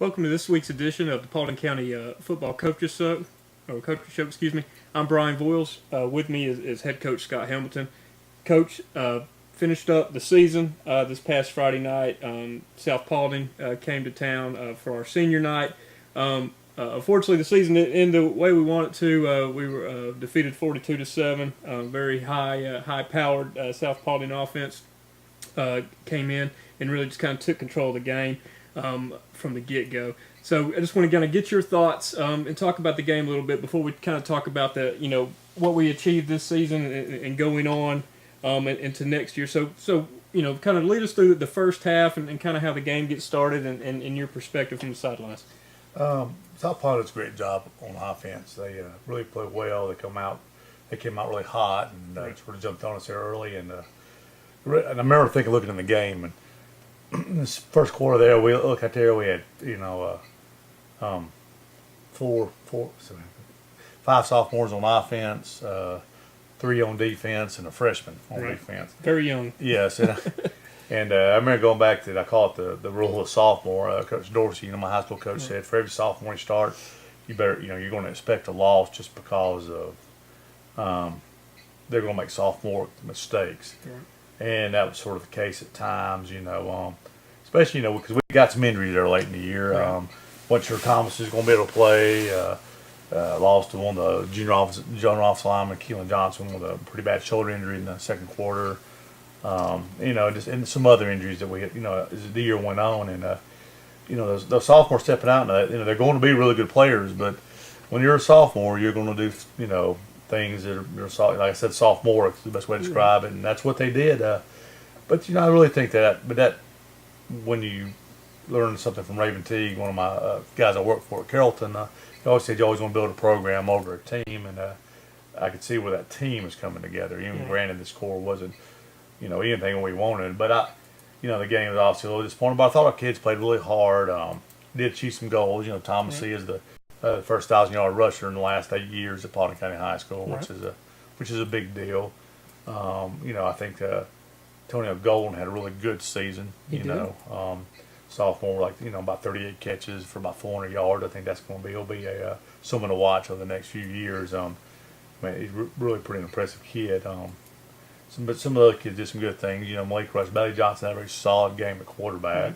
Welcome to this week's edition of the Paulding County Football Coaches Show. I'm Brian Voyles. With me is head coach Scott Hamilton. Coach, finished up the season this past Friday night. South Paulding came to town for our senior night. Unfortunately, the season didn't end the way we wanted to. We were defeated 42-7. Very high-powered South Paulding offense came in and really just kind of took control of the game from the get-go. So I just want to kind of get your thoughts and talk about the game a little bit before we kind of talk about what we achieved this season and going on into next year. So kind of lead us through the first half and kind of how the game gets started and your perspective from the sidelines. South Paulding does a great job on offense. They really play well. They came out really hot and sort of jumped on us there early. And I remember looking in the game, and this first quarter there, we had five sophomores on offense, 3 on defense, and a freshman on defense. Very young. Yes, and I remember going back to, I call it the rule of sophomore. Coach Dorsey, my high school coach, said for every sophomore you start, you better, you're going to expect a loss just because of they're going to make sophomore mistakes. Right. And that was sort of the case at times, especially, because we got some injuries there late in the year. Right. Wasn't sure Thomas is going to be able to play. Lost to one of the junior office lineman, Keelan Johnson, with a pretty bad shoulder injury in the second quarter. And some other injuries that we had, as the year went on. And, those sophomores stepping out, and they're going to be really good players. But when you're a sophomore, you're going to do, things that are, like I said, sophomore is the best way to describe it, and that's what they did. But I really think that when you learn something from Raven Teague, one of my guys I work for at Carrollton, he always said you always want to build a program over a team, and I could see where that team is coming together. Even granted, the score wasn't anything we wanted, but the game was obviously a little disappointing. But I thought our kids played really hard. Did achieve some goals. Thomas C is the first 1,000-yard rusher in the last 8 years at Paulding County High School, which is a big deal. I think Antonio Golden had a really good season. Sophomore, about 38 catches for about 400 yards. I think he'll be someone to watch over the next few years. He's really pretty impressive kid. But some of the other kids did some good things. Malik Rush, Bailey Johnson had a very solid game at quarterback.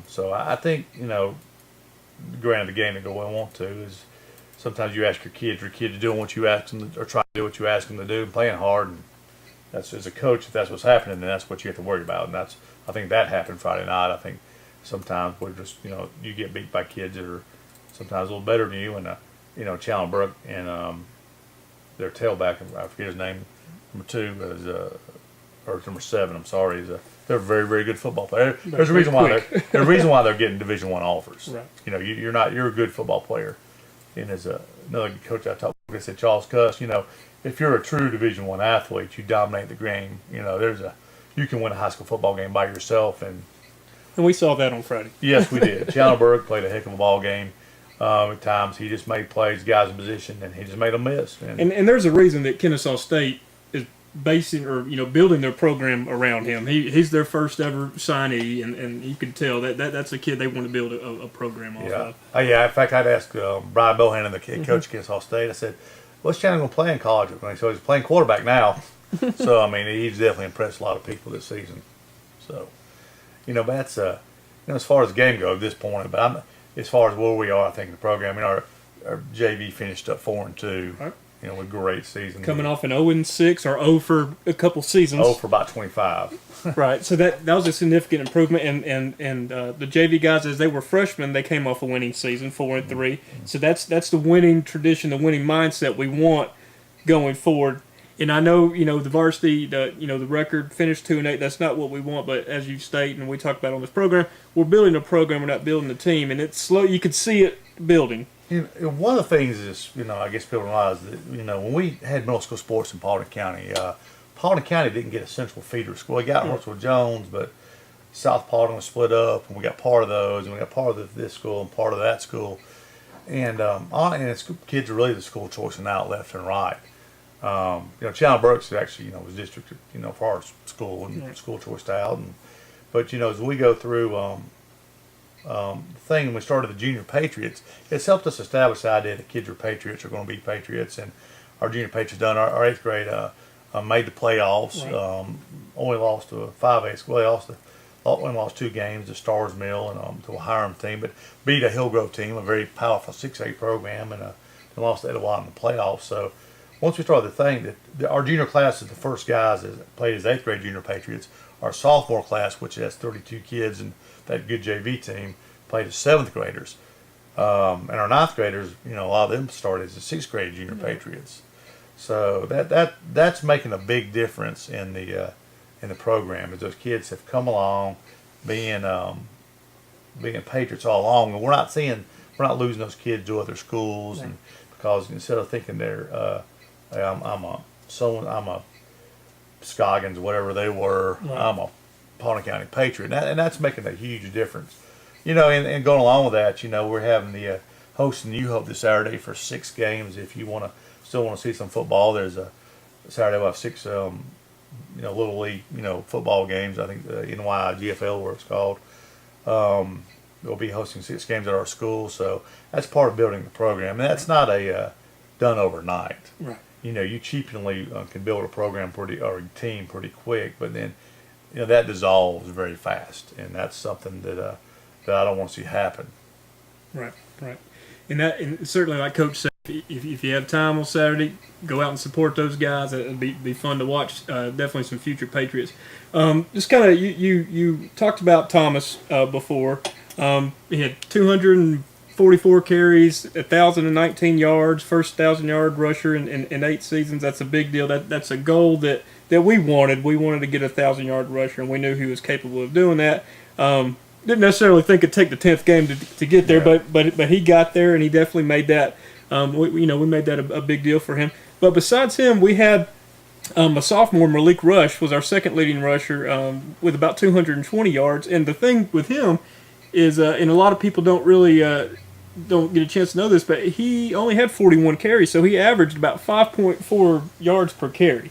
So I think granted, the game that go I want to is sometimes you ask your kids are doing what you ask them to, or trying to do what you ask them to do, and playing hard. And that's, as a coach, if that's what's happening, then that's what you have to worry about. And I think that happened Friday night. I think sometimes we're just you get beat by kids that are sometimes a little better than you, and Chandler Burke and their tailback, I forget his name, number 2 is or number 7. I'm sorry, they're a very, very good football player. There's a reason why they're getting Division I offers. Right. You're a good football player. And as another coach I talked to, I said, Charles Cuss, if you're a true Division I athlete, you dominate the game. You can win a high school football game by yourself. And we saw that on Friday. Yes, we did. Chandler Burke played a heck of a ball game. At times, he just made plays, guys in position, and he just made them miss. And there's a reason that Kennesaw State is basing or building their program around him. He's their first ever signee, and you can tell that's a kid they want to build a program off of. In fact, I'd asked Brian Bohannon, the coach of Kennesaw State. I said, "What's Chandler going to play in college?" So he's playing quarterback now. So he's definitely impressed a lot of people this season. So, but that's as far as the game goes at this point. But as far as where we are, I think in the program, our JV finished up 4-2. Right. With great season. Coming off an 0-6 or 0 for a couple seasons. 0 for about 25. Right. So that was a significant improvement. And the JV guys, as they were freshmen, they came off a winning season, 4-3. Mm-hmm. So that's the winning tradition, the winning mindset we want going forward. And I know, the varsity, the record finished 2-8. That's not what we want. But as you state, and we talked about on this program, we're building a program. We're not building a team. And it's slow. You could see it building. One of the things is, I guess people realize that, when we had middle school sports in Paulding County didn't get a central feeder school. We got Hartsville Jones, but South Paulding was split up, and we got part of those, and we got part of this school and part of that school. And kids are really the school choice and out, left and right. Chandler Burks actually, was district, for our school and school choice out. But, as we go through, thing when we started the Junior Patriots, it's helped us establish the idea that kids are patriots, are going to be patriots, and our Junior Patriots done. Our 8th grade made the playoffs. Right. Only lost to a 5A school. They only lost 2 games to Stars Mill and to a Hiram team, but beat a Hillgrove team, a very powerful 6A program, and they lost to Etowah in the playoffs. So once we started the thing, that our junior class is the first guys that played as 8th grade Junior Patriots. Our sophomore class, which has 32 kids and that good JV team, played as 7th graders. And our 9th graders, a lot of them started as the 6th grade Junior Patriots. So that's making a big difference in the program, as those kids have come along being patriots all along, and we're not losing those kids to other schools, and because instead of thinking I'm a Scoggins, whatever they were, I'm a Paulding County Patriot, and that's making a huge difference. And going along with that, we're having the hosting the U-Hope this Saturday for 6 games. If you still want to see some football, there's a Saturday we'll have 6 little league football games. I think the NYGFL, where it's called. We'll be hosting 6 games at our school, so that's part of building the program. And that's not done overnight. Right. You cheaply can build a program or a team pretty quick, but then that dissolves very fast, and that's something that I don't want to see happen. Right. And certainly, like Coach said, if you have time on Saturday, go out and support those guys. It'd be fun to watch. Definitely some future Patriots. Just kind of you talked about Thomas before. He had 244 carries, 1,019 yards, first 1,000-yard rusher in 8 seasons. That's a big deal. That's a goal that we wanted. We wanted to get a 1,000-yard rusher, and we knew he was capable of doing that. Didn't necessarily think it'd take the 10th game to get there, but he got there, and he definitely made that. We made that a big deal for him. But besides him, we had a sophomore, Malik Rush, was our second leading rusher with about 220 yards. And the thing with him is, and a lot of people don't get a chance to know this, but he only had 41 carries, so he averaged about 5.4 yards per carry,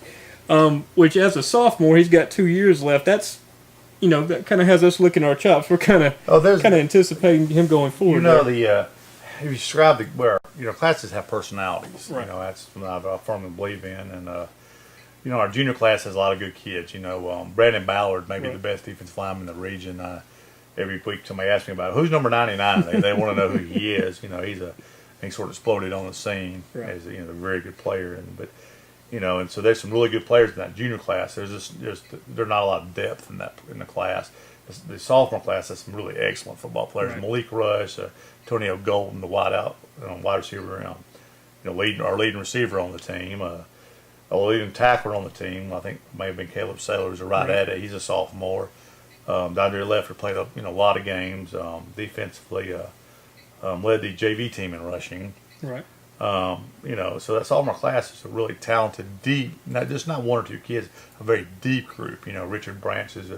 which as a sophomore, he's got 2 years left. That's that kind of has us licking our chops. We're kind of anticipating him going forward. If you describe where classes have personalities, right. That's what I firmly believe in, and our junior class has a lot of good kids. Brandon Ballard may be the best defensive lineman in the region. Every week somebody asks me about who's number 99. They want to know who he is. He sort of exploded on the scene as a very good player, and so there's some really good players in that junior class. There's not a lot of depth in the class. The sophomore class has some really excellent football players. Right. Malik Rush, Antonio Golden, the wide receiver, our leading receiver on the team, a leading tackler on the team. I think may have been Caleb Saylor, who's a right at it. He's a sophomore. Dondre Lefter played a lot of games defensively. Led the JV team in rushing. Right. So that sophomore class is a really talented, deep, not 1 or 2 kids, a very deep group. Richard Branch is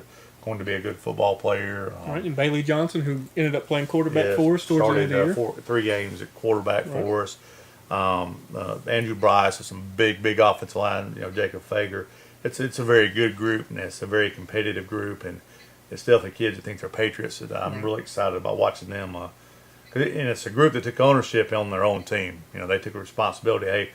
going to be a good football player. Right, and Bailey Johnson, who ended up playing quarterback for us towards the end of the year. 3 games at quarterback for us. Andrew Bryce has some big offensive line. Jacob Fager. It's a very good group, and it's a very competitive group, and it's definitely kids that think they're patriots. That I'm really excited about watching them. And it's a group that took ownership on their own team. They took a responsibility. Hey,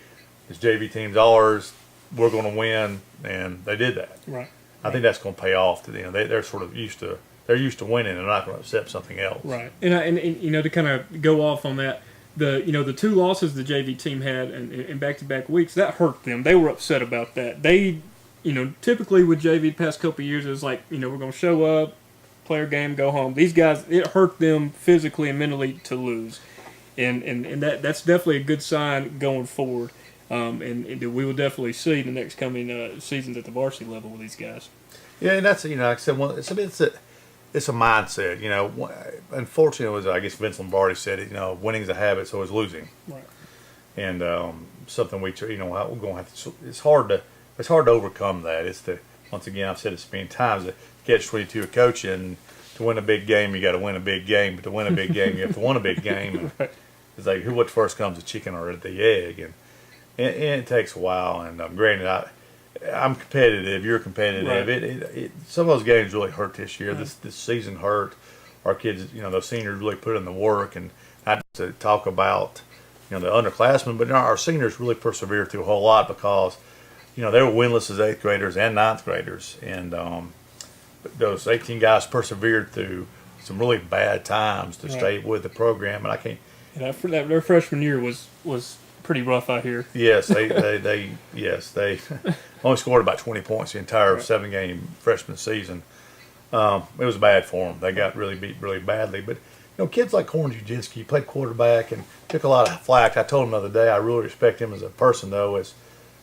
this JV team's ours. We're going to win, and they did that. Right. I think that's going to pay off to them. They're sort of used to winning. They're not going to accept something else. Right. And to kind of go off on that, the 2 losses the JV team had in back-to-back weeks, that hurt them. They were upset about that. They, typically with JV the past couple of years, it was like, we're going to show up, play our game, go home. These guys, it hurt them physically and mentally to lose, and that's definitely a good sign going forward. And we will definitely see the next coming seasons at the varsity level with these guys. Yeah, and that's like I said, it's a mindset. Unfortunately, it was, I guess Vince Lombardi said it. Winning's a habit, so is losing. Right. And something we're going to have to. It's hard to overcome that. Once again, I've said it many times. The catch-22 of coaching. To win a big game, you got to win a big game. But to win a big game, you have to win a big game. Right. It's like what first comes, the chicken or the egg, and it takes a while. And granted, I'm competitive. You're competitive. Right. Some of those games really hurt this year. Right. This season hurt. our kids, those seniors really put in the work, and not to talk about, the underclassmen, but our seniors really persevered through a whole lot because, they were winless as 8th graders and 9th graders, and those 18 guys persevered through some really bad times to stay with the program, and I can't. Their freshman year was pretty rough out here. Yes, they only scored about 20 points the entire 7-game freshman season. It was bad for them. They got really beat really badly. But kids like Corn Jujinski played quarterback and took a lot of flack. I told him the other day I really respect him as a person, though. There's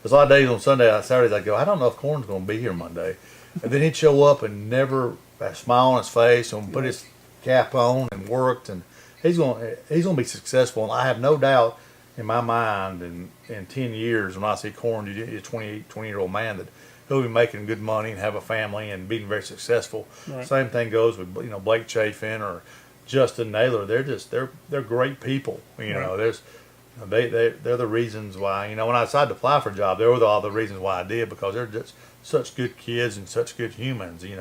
a lot of days on Saturdays I go, I don't know if Corn's going to be here Monday, and then he'd show up and never a smile on his face and put his cap on and worked, and he's going to be successful. And I have no doubt in my mind in 10 years when I see Corn, a 20-year-old man, that he'll be making good money and have a family and being very successful. Right. Same thing goes with Blake Chafin or Justin Naylor. They're great people. They're the reasons why when I decided to apply for a job, they were all the reasons why I did, because they're just such good kids and such good humans. You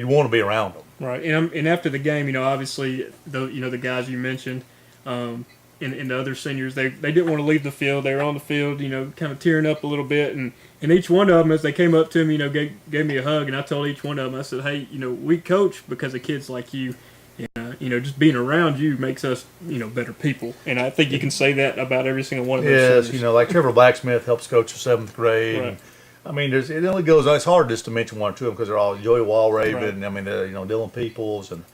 want to be around them. Right, and after the game, obviously the guys you mentioned, and the other seniors, they didn't want to leave the field. They were on the field, kind of tearing up a little bit, and each one of them, as they came up to me, gave me a hug, and I told each one of them, I said, hey, we coach because of kids like you. Just being around you makes us, better people. And I think you can say that about every single one of those seniors. Like Trevor Blacksmith helps coach the 7th grade. Right. And, it only goes. It's hard just to mention one or two of them because they're all Joey Walraven. Right. They're Dylan Peoples, and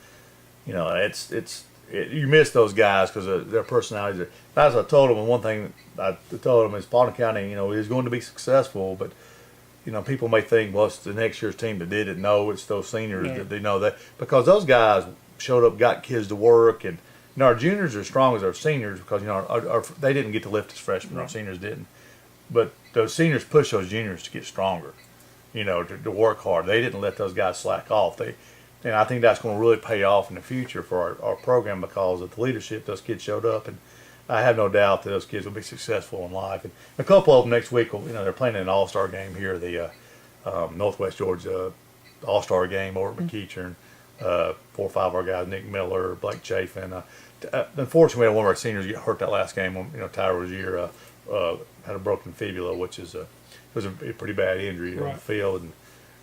you miss those guys because of their personalities. As I told them, and one thing I told them is Paulding County, is going to be successful, but people may think, well, it's the next year's team that did it. No, it's those seniors that they know that, because those guys showed up, got kids to work, and our juniors are as strong as our seniors because they didn't get to lift as freshmen. Our seniors didn't, but those seniors push those juniors to get stronger, to work hard. They didn't let those guys slack off. And I think that's going to really pay off in the future for our program because of the leadership. Those kids showed up, and I have no doubt that those kids will be successful in life. And a couple of them next week, they're playing in an all-star game here, the Northwest Georgia all-star game over at McEachern. 4 or 5 of our guys, Nick Miller, Blake Chafin. Unfortunately, we had one of our seniors get hurt that last game. Tyler Rozier had a broken fibula, which was a pretty bad injury on the field.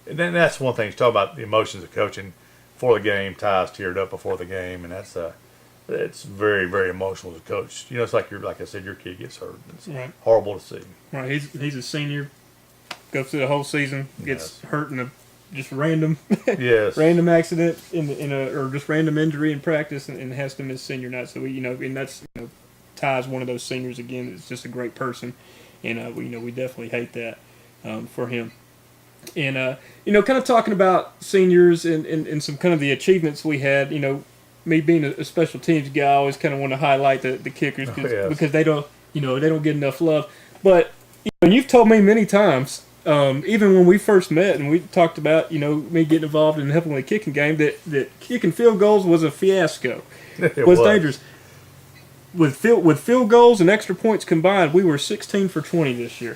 And then that's one thing. You talk about the emotions of coaching before the game. Ty's teared up before the game, and it's very, very emotional as a coach. It's like I said, your kid gets hurt. It's horrible to see. Right, he's a senior, goes through the whole season, gets hurt in a just random random accident or just random injury in practice, and has to miss senior night. So and that's Ty's one of those seniors again. It's just a great person, and we definitely hate that for him. And kind of talking about seniors and some kind of the achievements we had. Me being a special teams guy, I always kind of want to highlight the kickers because they don't get enough love. But you've told me many times. Even when we first met and we talked about, me getting involved in helping with the kicking game, that kicking field goals was a fiasco. It was dangerous. With field goals and extra points combined, we were 16 for 20 this year.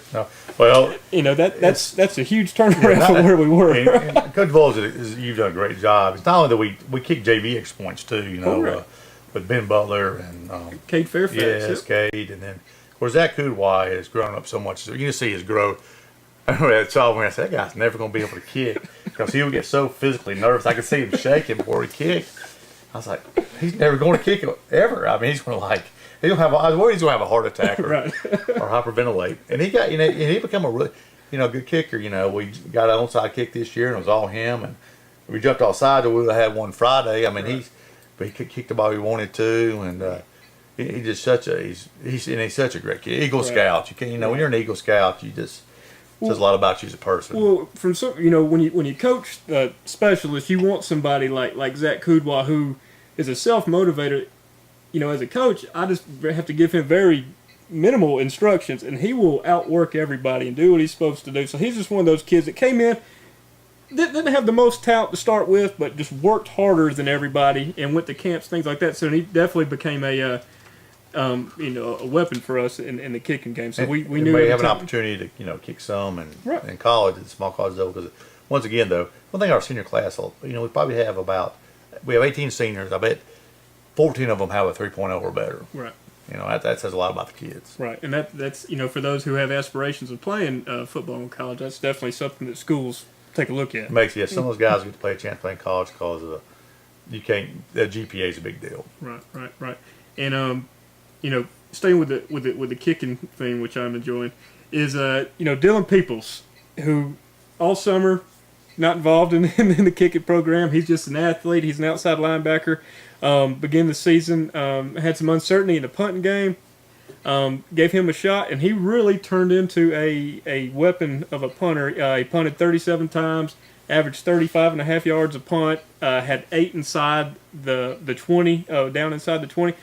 Well, that's a huge turnaround from where we were. And Coach Voyles, you've done a great job. It's not only that we kick JV extra points too, with Ben Butler and Cade Fairfax. Yes, Cade, and then of course Zach Kudwai has grown up so much. You can see his growth. I saw him and I said, that guy's never going to be able to kick because he would get so physically nervous. I could see him shaking before he kicked. I was like, he's never going to kick ever. I mean, he's going to I was worried he's going to have a heart attack or hyperventilate. And he got, and he became a really, good kicker. We got an onside kick this year and it was all him. And we jumped offside, we would have had one Friday. I mean, he could kick the ball he wanted to, and he's just such a great kid. Eagle Scout. You can, when you're an Eagle Scout, you just. It says a lot about you as a person. Well, from when you coach specialists, you want somebody like Zach Kudwa, who is a self-motivator. As a coach, I just have to give him very minimal instructions, and he will outwork everybody and do what he's supposed to do. So he's just one of those kids that came in, didn't have the most talent to start with, but just worked harder than everybody and went to camps, things like that. So he definitely became a weapon for us in the kicking game. So we knew we have an opportunity to kick some in college, at small college level. Because once again, though, one thing our senior class, we probably have about we have 18 seniors. I bet 14 of them have a 3.0 or better. Right. You know, that says a lot about the kids. Right, and that's for those who have aspirations of playing football in college, that's definitely something that schools take a look at. Some of those guys get to play a chance to play in college because you can't. The GPA is a big deal. Right. And staying with the kicking thing, which I'm enjoying, is Dylan Peoples, who all summer not involved in the kicking program. He's just an athlete. He's an outside linebacker. Began the season, had some uncertainty in the punting game. Gave him a shot, and he really turned into a weapon of a punter. He punted 37 times, averaged 35.5 yards a punt, had 8 inside the 20, down inside the 20.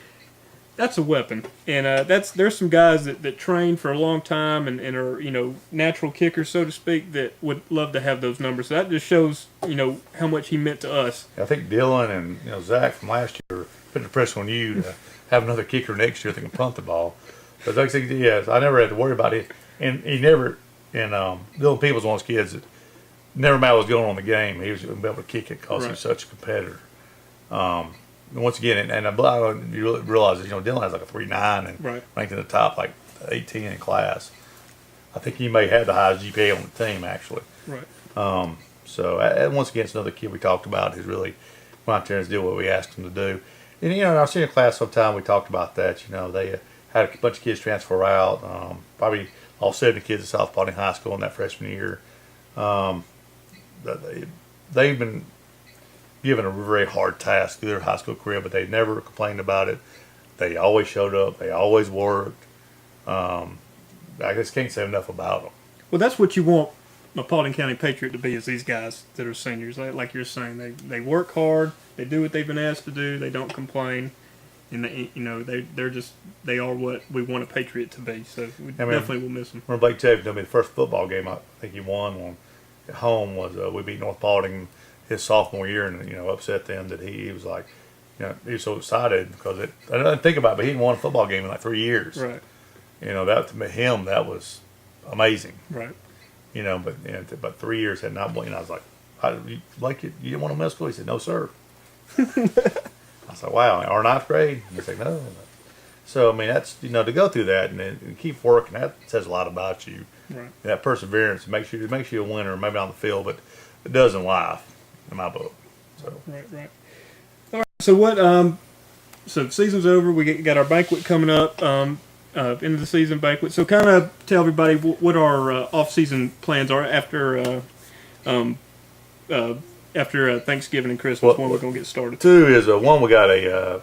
That's a weapon, and there's some guys that train for a long time and are natural kickers, so to speak, that would love to have those numbers. So that just shows how much he meant to us. I think Dylan and Zach from last year put the pressure on you to have another kicker next year that can punt the ball. But like I said, yes, I never had to worry about it, and he never. And Dylan Peoples was one of those kids that never matter what was going on in the game, he was able to kick it because he was such a competitor. And once again, and you realize that Dylan has like a 3.9 and ranked in the top like 18 in class. I think he may have the highest GPA on the team actually. Right. So once again, it's another kid we talked about who's really went out there and did what we asked him to do. And in our senior class, sometime we talked about that. They had a bunch of kids transfer out. Probably all 70 kids at South Paulding High School in that freshman year. They've been given a very hard task through their high school career, but they never complained about it. They always showed up. They always worked. I just can't say enough about them. Well, that's what you want a Paulding County Patriot to be, is these guys that are seniors. Like you're saying, they work hard. They do what they've been asked to do. They don't complain, and they are what we want a Patriot to be. So we definitely will miss them. When Blake Chapin told me the first football game I think he won at home was we beat North Paulding his sophomore year, and upset them that he was like, he was so excited because I didn't think about it, but he hadn't won a football game in like 3 years. Right. That to him that was amazing. Right. But 3 years had not won. I was like, you didn't want to middle school? He said, no, sir. I said, wow, or ninth grade? He said, no. So that's to go through that and keep working. That says a lot about you. Right. That perseverance makes you a winner, maybe on the field, but it does in life, in my book. So. Right. All right. So what? So season's over. We got our banquet coming up. End of the season banquet. So kind of tell everybody what our off-season plans are after Thanksgiving and Christmas. When we're going to get started. 2 is one. We got a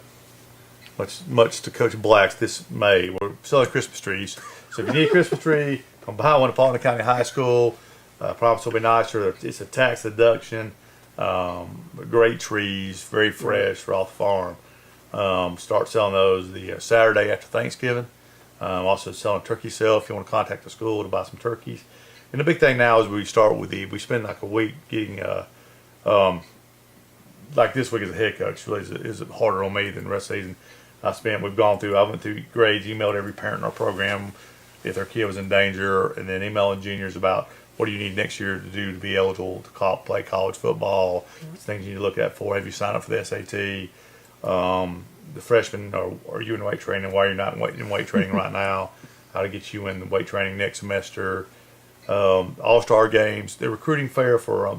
much to Coach Black's this May. We're selling Christmas trees. So if you need a Christmas tree, come buy one at Paulding County High School. Price will be nicer. It's a tax deduction. Great trees, very fresh, we're off the farm. Start selling those the Saturday after Thanksgiving. Also selling turkey sale if you want to contact the school to buy some turkeys. And the big thing now is we spend like a week getting like this week as a head coach really is harder on me than the rest of the season. I went through grades, emailed every parent in our program if their kid was in danger, and then emailing juniors about what do you need next year to do to be eligible to play college football, things you need to look at for. Have you signed up for the SAT? The freshmen, are you in weight training? Why are you not in weight training right now? How to get you in the weight training next semester. All-star games. The recruiting fair for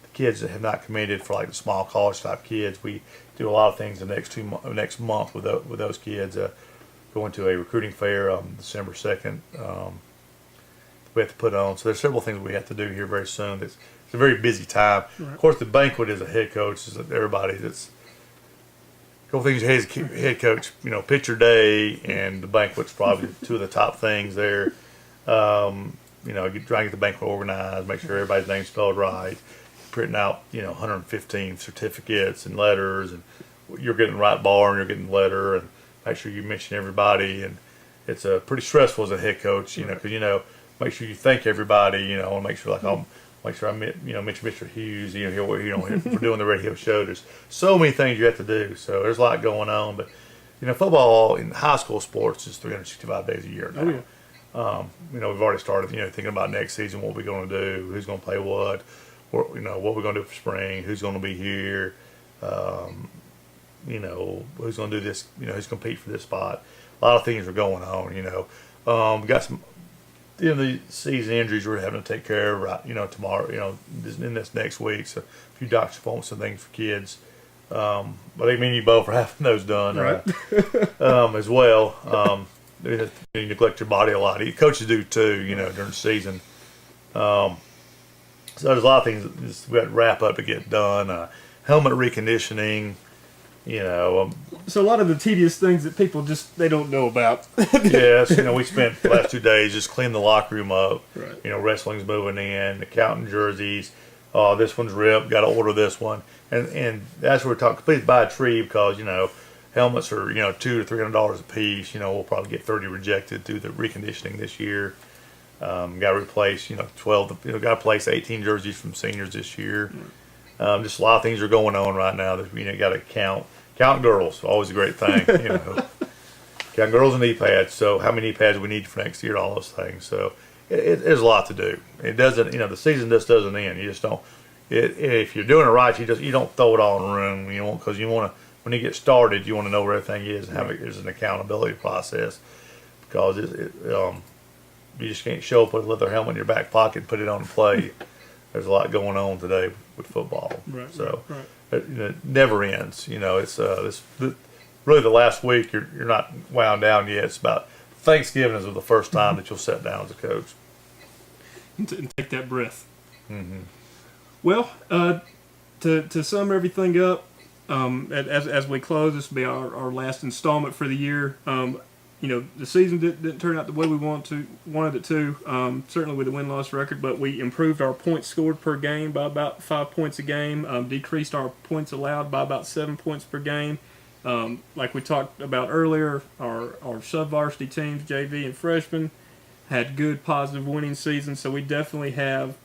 the kids that have not committed, for like the small college-type kids. We do a lot of things the next month with those kids. Going to a recruiting fair December 2nd. We have to put on. So there's several things we have to do here very soon. It's a very busy time. Right. Of course, the banquet as a head coach is everybody that's a couple things as head coach. Picture day and the banquet's probably 2 of the top things there. Trying to get the banquet organized, make sure everybody's name's spelled right, printing out 115 certificates and letters, and you're getting the right bar and you're getting the letter, and make sure you mention everybody. And it's pretty stressful as a head coach, because make sure you thank everybody, and make sure I mention Mr. Hughes, we're doing the radio show. There's so many things you have to do, so there's a lot going on. But football in high school sports is 365 days a year now. Oh, yeah. We've already started, thinking about next season, what we're going to do, who's going to play what we're going to do for spring, who's going to be here. You know, who's going to do this? You know, who's compete for this spot? A lot of things are going on. You know, we got some end of the season injuries we're having to take care of. Right, you know, tomorrow. You know, in this next week, so a few doctor's appointments and things for kids. But I mean, you both are having those done, Right. as well. You neglect your body a lot. Coaches do too. You know, during the season. So there's a lot of things we got to wrap up to get done. Helmet reconditioning. You know, So a lot of the tedious things that people they don't know about. yes, you know, we spent the last 2 days just cleaning the locker room up. Right. You know, wrestling's moving in, the counting jerseys. This one's ripped. Got to order this one, and that's where we're talking. Completely buy a tree because you know helmets are $200 to $300 a piece. You know, we'll probably get 30 rejected through the reconditioning this year. Got to replace 12. Got to replace 18 jerseys from seniors this year. Just a lot of things are going on right now that got to count. Count girls, always a great thing. Count girls and knee pads. So how many knee pads we need for next year? All those things. So there's a lot to do. It doesn't. The season just doesn't end. You just don't. If you're doing it right, you don't throw it all in the room. Because you want to. When you get started, you want to know where everything is and have there's an accountability process. Because you just can't show up with a leather helmet in your back pocket and put it on and play. There's a lot going on today with football. Right. So. Right. It never ends. It's really the last week. You're not wound down yet. It's about Thanksgiving is the first time that you'll sit down as a coach And take that breath. Mm-hmm. Well, to sum everything up, as we close, this will be our last installment for the year. The season didn't turn out the way we wanted it to. Certainly with the win-loss record, but we improved our points scored per game by about 5 points a game. Decreased our points allowed by about 7 points per game. Like we talked about earlier, our sub-varsity teams, JV and freshmen, had good positive winning seasons. So we definitely have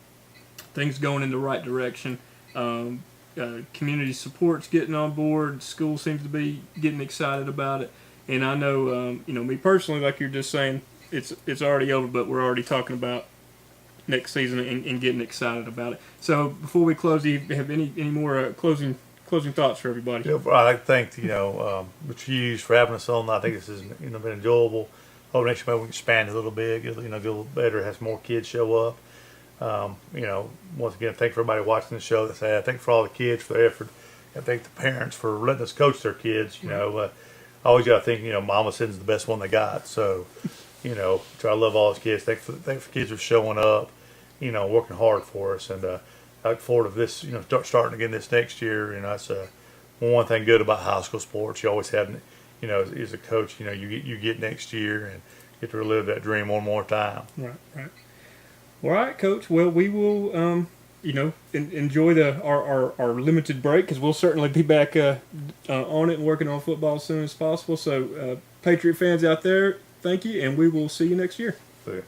things going in the right direction. Community support's getting on board. School seems to be getting excited about it. And I know, me personally, like you're just saying, it's already over, but we're already talking about next season and getting excited about it. So before we close, do you have any more closing thoughts for everybody? Yeah, I thank Mr. Hughes for having us on. I think this has been enjoyable. Hope next year we can expand it a little bit, get a little better, have some more kids show up. Once again, thank for everybody watching the show. I thank for all the kids for their effort. I thank the parents for letting us coach their kids. I always got to think, Mama sends the best one they got. So, try to love all his kids. Thank for kids for showing up, working hard for us. And I look forward to this, starting again this next year. That's one thing good about high school sports. You always have, as a coach, you get next year and get to relive that dream one more time. Right. All right, Coach. Well, we will, enjoy our limited break because we'll certainly be back on it and working on football as soon as possible. So, Patriot fans out there, thank you, and we will see you next year. See ya.